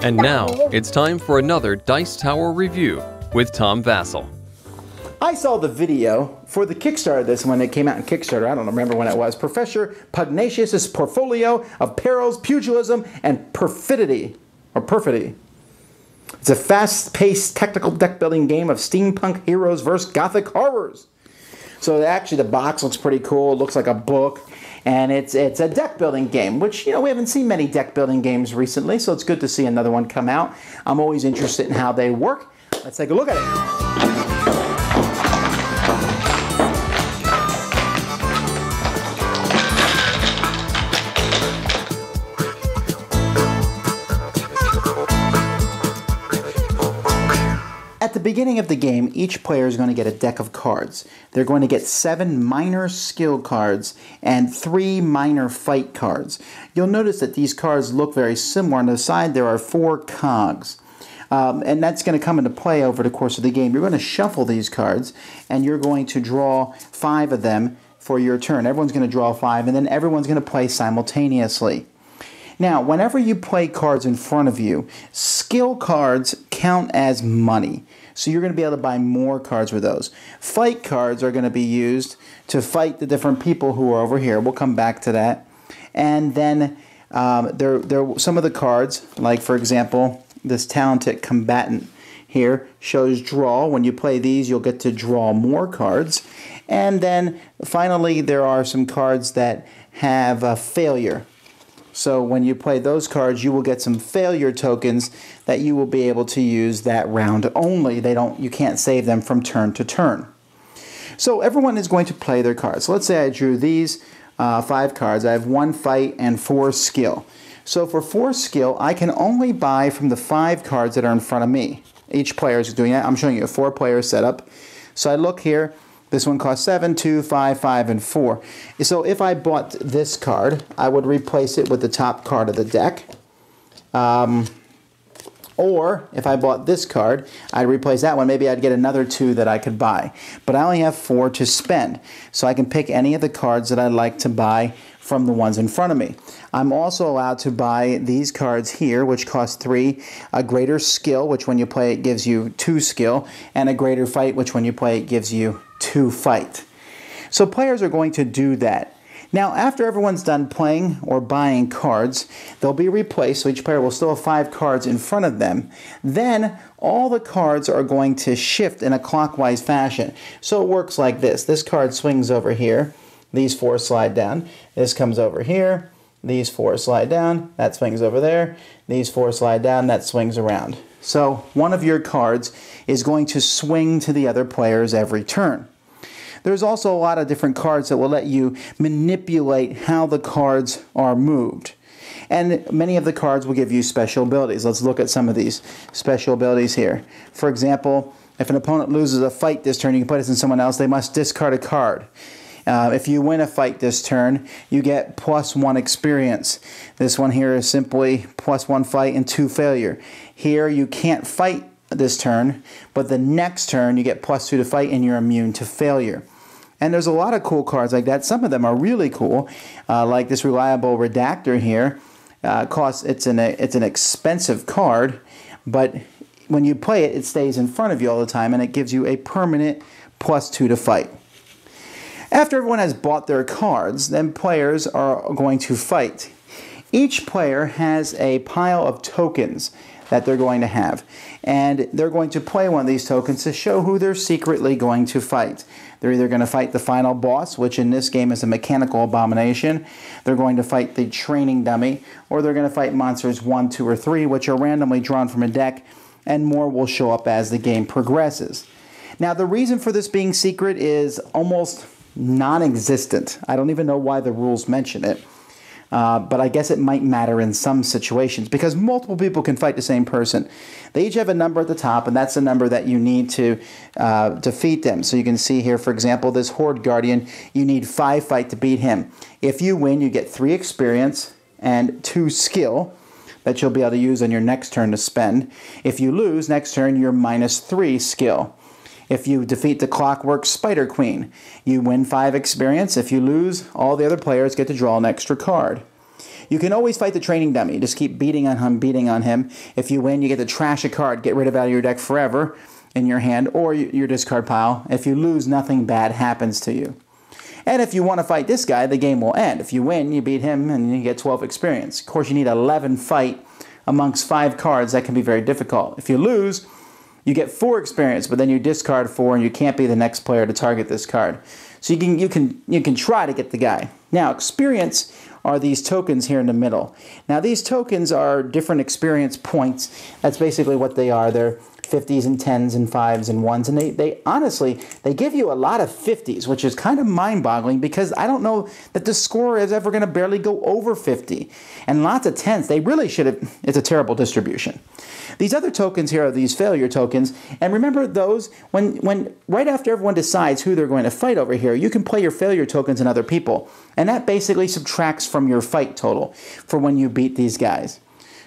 And now, it's time for another Dice Tower review with Tom Vasel. I saw the video for the Kickstarter, this when it came out in Kickstarter, I don't remember when it was, Professor Pugnacious' portfolio of perils, pugilism, and perfidy. It's a fast-paced technical deck-building game of steampunk heroes versus gothic horrors. So actually the box looks pretty cool, it looks like a book, and it's a deck-building game, which, you know, we haven't seen many deck-building games recently, so it's good to see another one come out. I'm always interested in how they work. Let's take a look at it. At the beginning of the game, each player is going to get a deck of cards. They're going to get 7 minor skill cards and 3 minor fight cards. You'll notice that these cards look very similar. On the side there are 4 cogs. And that's going to come into play over the course of the game. You're going to shuffle these cards and you're going to draw 5 of them for your turn. Everyone's going to draw 5 and then everyone's going to play simultaneously. Now, whenever you play cards in front of you, skill cards count as money. So you're going to be able to buy more cards with those. Fight cards are going to be used to fight the different people who are over here. We'll come back to that. And then some of the cards, like for example, this talented combatant here shows draw. When you play these, you'll get to draw more cards. And then finally, there are some cards that have failure. So when you play those cards, you will get some failure tokens that you will be able to use that round only. You can't save them from turn to turn. So everyone is going to play their cards. So let's say I drew these 5 cards. I have 1 fight and 4 skill. So for 4 skill, I can only buy from the 5 cards that are in front of me. Each player is doing that. I'm showing you a 4-player setup. So I look here. This one costs 7, 2, 5, 5, and 4. So if I bought this card, I would replace it with the top card of the deck. Or if I bought this card, I'd replace that one. Maybe I'd get another 2 that I could buy. But I only have 4 to spend. So I can pick any of the cards that I'd like to buy from the ones in front of me. I'm also allowed to buy these cards here, which cost 3, a greater skill, which when you play it gives you 2 skill, and a greater fight, which when you play it gives you 2 fight. So players are going to do that. Now, after everyone's done playing or buying cards, they'll be replaced, so each player will still have 5 cards in front of them. Then, all the cards are going to shift in a clockwise fashion. So it works like this. This card swings over here. These 4 slide down. This comes over here. These 4 slide down. That swings over there. These 4 slide down. That swings around. So one of your cards is going to swing to the other players every turn. There's also a lot of different cards that will let you manipulate how the cards are moved. And many of the cards will give you special abilities. Let's look at some of these special abilities here. For example, if an opponent loses a fight this turn, you can put this in someone else, they must discard a card. If you win a fight this turn, you get +1 experience. This one here is simply +1 fight and 2 failure. Here you can't fight this turn, but the next turn you get +2 to fight and you're immune to failure. And there's a lot of cool cards like that. Some of them are really cool, like this reliable redactor here. It's an expensive card, but when you play it, it stays in front of you all the time, and it gives you a permanent +2 to fight. After everyone has bought their cards, then players are going to fight. Each player has a pile of tokens that they're going to have, and they're going to play one of these tokens to show who they're secretly going to fight. They're either going to fight the final boss, which in this game is a mechanical abomination, they're going to fight the training dummy, or they're going to fight monsters 1, 2, or 3, which are randomly drawn from a deck, and more will show up as the game progresses. Now, the reason for this being secret is almost non-existent. I don't even know why the rules mention it. But I guess it might matter in some situations because multiple people can fight the same person. They each have a number at the top, and that's the number that you need to defeat them. So you can see here, for example, this Horde Guardian, you need 5 fight to beat him. If you win, you get 3 experience and 2 skill that you'll be able to use on your next turn to spend. If you lose, next turn you're -3 skill. If you defeat the Clockwork Spider Queen, you win 5 experience. If you lose, all the other players get to draw an extra card. You can always fight the training dummy. Just keep beating on him. If you win, you get to trash a card, get rid of it out of your deck forever in your hand or your discard pile. If you lose, nothing bad happens to you. And if you want to fight this guy, the game will end. If you win, you beat him and you get 12 experience. Of course, you need 11 fight amongst 5 cards. That can be very difficult. If you lose, you get 4 experience, but then you discard 4 and you can't be the next player to target this card. So you can try to get the guy. Now, experience are these tokens here in the middle. Now, these tokens are different experience points. That's basically what they are. They're 50s and 10s and 5s and 1s, and they honestly, they give you a lot of 50s, which is kind of mind-boggling because I don't know that the score is ever going to barely go over 50. And lots of 10s. They really should have, it's a terrible distribution. These other tokens here are these failure tokens, and remember those, when right after everyone decides who they're going to fight over here, you can play your failure tokens on other people, and that basically subtracts from your fight total for when you beat these guys.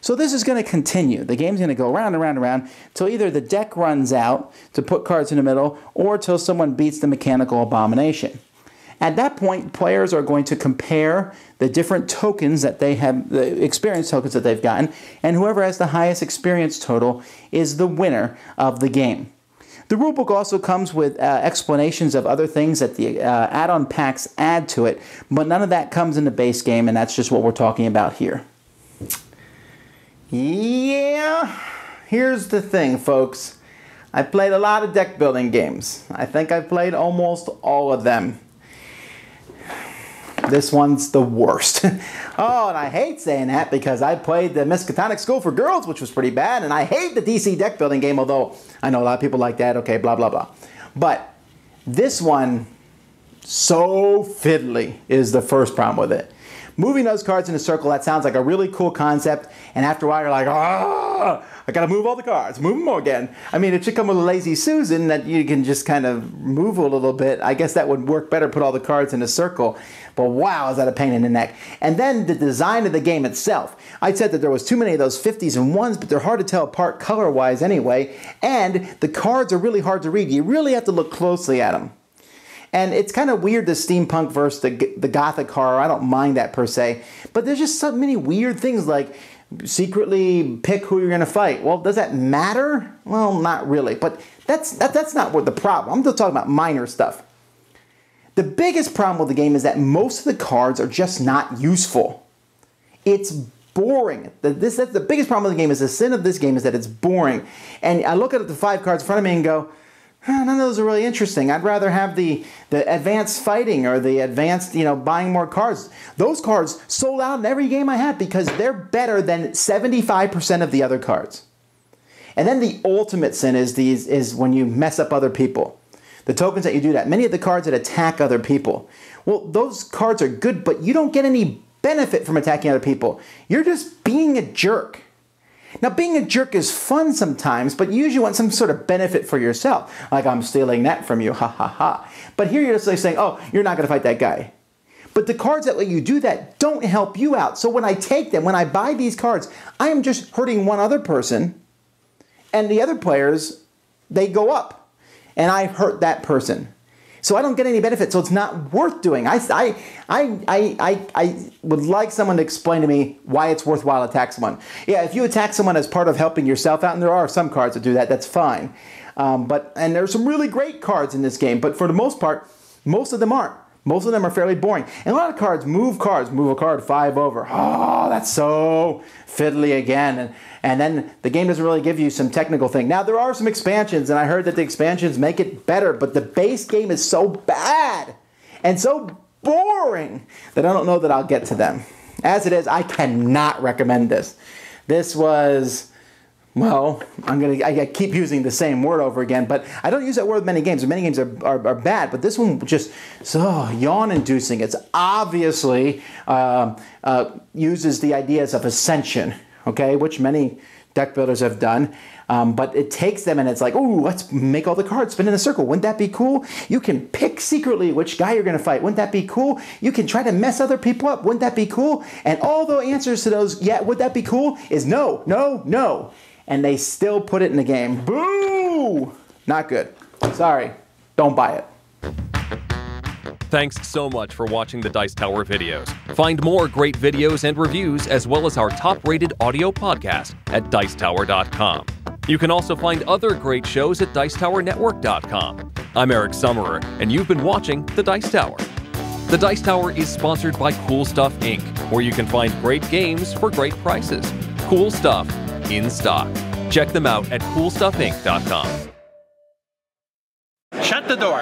So this is going to continue. The game's going to go around and around and around till either the deck runs out to put cards in the middle or till someone beats the mechanical abomination. At that point, players are going to compare the different tokens that they have, the experience tokens that they've gotten, and whoever has the highest experience total is the winner of the game. The rulebook also comes with explanations of other things that the add-on packs add to it, but none of that comes in the base game, and that's just what we're talking about here. Yeah, here's the thing, folks. I played a lot of deck building games. I think I've played almost all of them. This one's the worst. Oh, and I hate saying that because I played the Miskatonic School for Girls, which was pretty bad, and I hate the DC deck building game, although I know a lot of people like that, okay, blah, blah, blah. But this one, so fiddly is the first problem with it. Moving those cards in a circle, that sounds like a really cool concept, and after a while you're like, ah, I gotta move all the cards, move them all again. I mean, it should come with a Lazy Susan that you can just kind of move a little bit. I guess that would work better, put all the cards in a circle, but wow, is that a pain in the neck. And then the design of the game itself. I said that there was too many of those 50s and 1s, but they're hard to tell apart color-wise anyway, and the cards are really hard to read. You really have to look closely at them. And it's kind of weird, the steampunk versus the gothic horror. I don't mind that per se. But there's just so many weird things like secretly pick who you're going to fight. Well, does that matter? Well, not really. But that's not what the problem. I'm just talking about minor stuff. The biggest problem with the game is that most of the cards are just not useful. It's boring. That's the biggest problem with the game. Is the sin of this game is that it's boring. And I look at the 5 cards in front of me and go, none of those are really interesting. I'd rather have the advanced fighting or the advanced, buying more cards. Those cards sold out in every game I had because they're better than 75% of the other cards. And then the ultimate sin is when you mess up other people. The tokens that you do that. Many of the cards that attack other people. Well, those cards are good, but you don't get any benefit from attacking other people. You're just being a jerk. Now, being a jerk is fun sometimes, but you usually want some sort of benefit for yourself. Like, I'm stealing that from you, ha ha ha. But here you're just like saying, oh, you're not going to fight that guy. But the cards that let you do that don't help you out. So when I take them, when I buy these cards, I am just hurting one other person, and the other players, they go up. And I hurt that person. So I don't get any benefit, so it's not worth doing. I would like someone to explain to me why it's worthwhile to attack someone. Yeah, if you attack someone as part of helping yourself out, and there are some cards that do that, that's fine. And there's some really great cards in this game, but for the most part, most of them aren't. Most of them are fairly boring. And a lot of cards, move a card 5 over. Oh, that's so fiddly again. And then the game doesn't really give you some technical thing. Now, there are some expansions, and I heard that the expansions make it better, but the base game is so bad and so boring that I don't know that I'll get to them. As it is, I cannot recommend this. This was... Well, I keep using the same word over again, but I don't use that word with many games. Many games are bad, but this one just so yawn-inducing. It's obviously uses the ideas of ascension, okay, which many deck builders have done. But it takes them and it's like, ooh, let's make all the cards spin in a circle. Wouldn't that be cool? You can pick secretly which guy you're going to fight. Wouldn't that be cool? You can try to mess other people up. Wouldn't that be cool? And all the answers to those, yeah, would that be cool, is no, no, no. And they still put it in the game. Boo! Not good. Sorry. Don't buy it. Thanks so much for watching the Dice Tower videos. Find more great videos and reviews, as well as our top-rated audio podcast at Dicetower.com. You can also find other great shows at Dicetowernetwork.com. I'm Eric Summerer, and you've been watching The Dice Tower. The Dice Tower is sponsored by Cool Stuff Inc., where you can find great games for great prices. Cool stuff in stock. Check them out at CoolStuffInc.com. Shut the door.